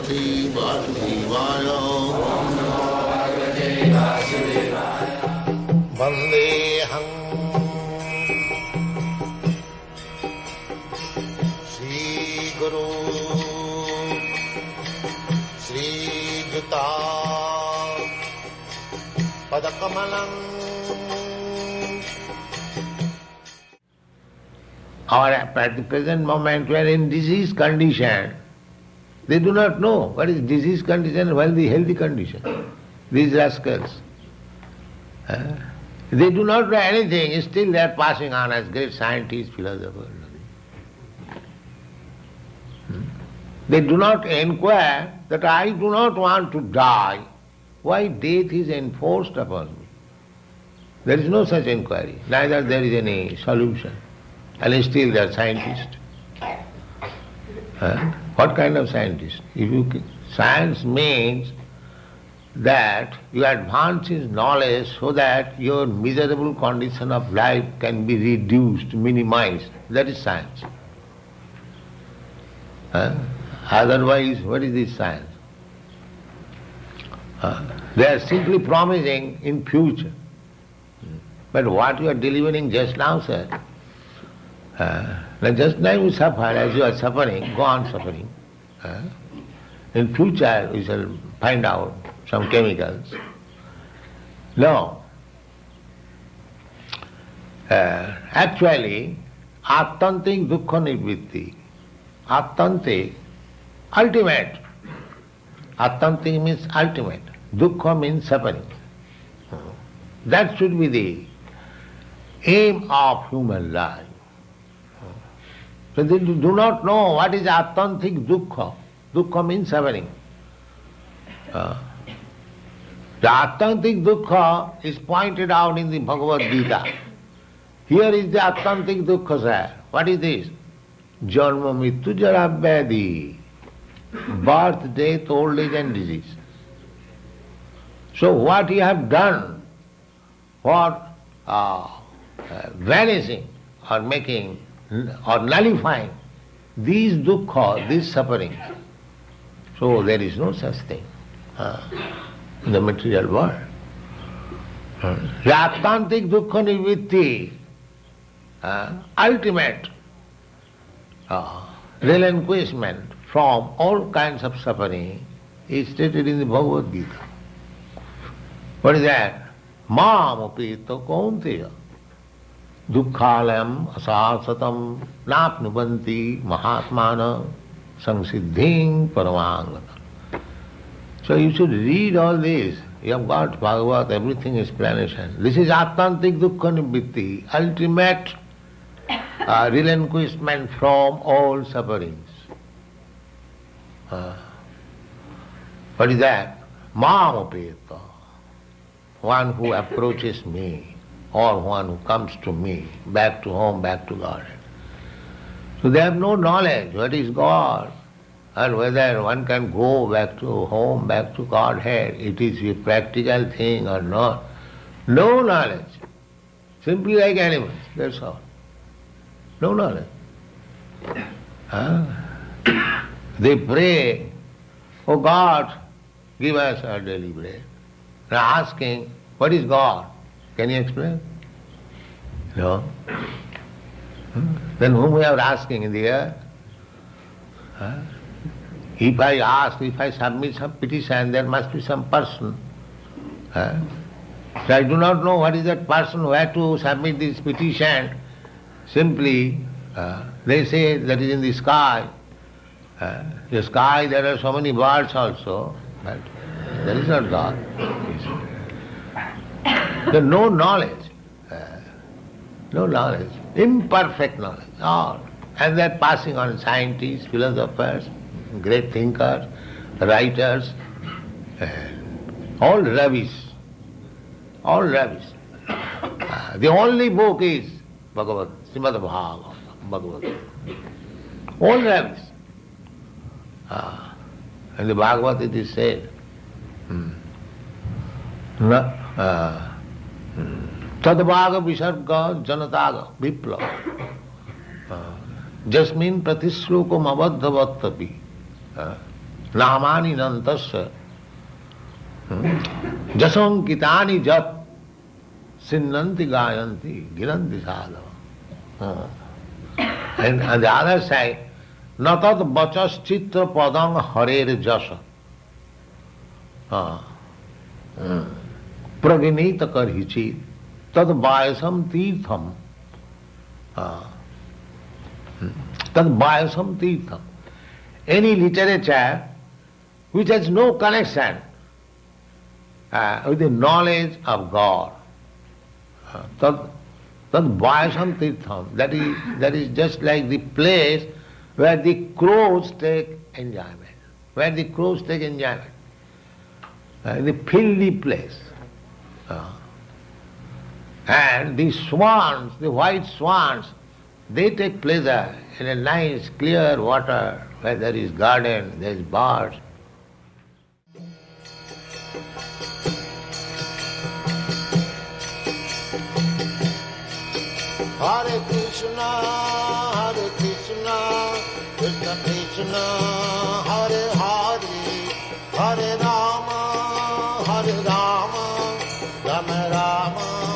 भगवते वासुदेवाय वन्देऽहं श्रीगुरु श्रीयुता पदकमलम्. Or at the present moment we are in disease condition. They do not know what is disease condition and what is the healthy condition. These rascals. They do not know anything, still they are passing on as great scientists, philosophers. They do not inquire that I do not want to die. Why death is enforced upon me? There is no such inquiry, neither there is any solution. And still they are scientists. What kind of scientist? Science means that you advance in knowledge so that your miserable condition of life can be reduced, minimized. That is science. Otherwise, what is this science? They are simply promising in future. But what you are delivering just now, sir, just now you suffer, as you are suffering, go on suffering. In future we shall find out some chemicals. No. Actually, attantik dukkha nivritti. Attantik, ultimate. Attantik means ultimate. Dukkha means suffering. That should be the aim of human life. So they do not know what is attantik dukkha. Dukkha means suffering. The attantik dukkha is pointed out in the Bhagavad Gita. Here is the attantik dukkha, sir. What is this? Janma mittu jara vyadhi. Birth, death, old age and disease. So what you have done for vanishing or making or nullifying these dukkha, these sufferings. So there is no such thing in the material world. Attantik dukkha nivritti, ultimate relinquishment from all kinds of suffering is stated in the Bhagavad Gita. What is that? Mam apita kaunteya dukkhalayam asasatam napnubanti mahatmana samsiddhing paramangana. So you should read all this. You have got Bhagavad, everything explanation. This is attantik dukkha nivritti, ultimate relinquishment from all sufferings. What is that? Mam apeta, one who approaches me, or one who comes to me, back to home, back to God. So they have no knowledge what is God and whether one can go back to home, back to Godhead, it is a practical thing or not. No knowledge. Simply like animals, that's all. No knowledge. They pray, oh God, give us our daily bread. They are asking, what is God? Can you explain? No. Then whom we are asking in the earth? If I ask, if I submit some petition, there must be some person. So I do not know what is that person where to submit this petition. Simply, they say that is in the sky. The sky, there are so many birds also, but there is not God. There is no knowledge. No knowledge. Imperfect knowledge. All. And they are passing on scientists, philosophers, great thinkers, writers, all rubbish. All rubbish. The only book is Bhagavad, Srimad Bhagavad. All rubbish. In the Bhagavad it is said, Tadvaga visarga janataga viplava jasmin pratishlokam abadhavatapi नामानि नन्तस्य जसोंकितानि जप सिन्नन्ति गायन्ति गिरन्ति साधव. And on the other side, natad vachaschitta padang harer jasa. Praginita karhichit tad vayasam tirtham. Tad vayasam tirtham. Any literature which has no connection with the knowledge of God, tad vayasam tirtham, that is just like the place where the crows take enjoyment. Where the crows take enjoyment. The filthy place. And the swans, the white swans, they take pleasure in a nice clear water where there is garden, there is birds. Hare Krishna, Krishna Krishna, Hare Hare, Hare Rama, Rama Rama.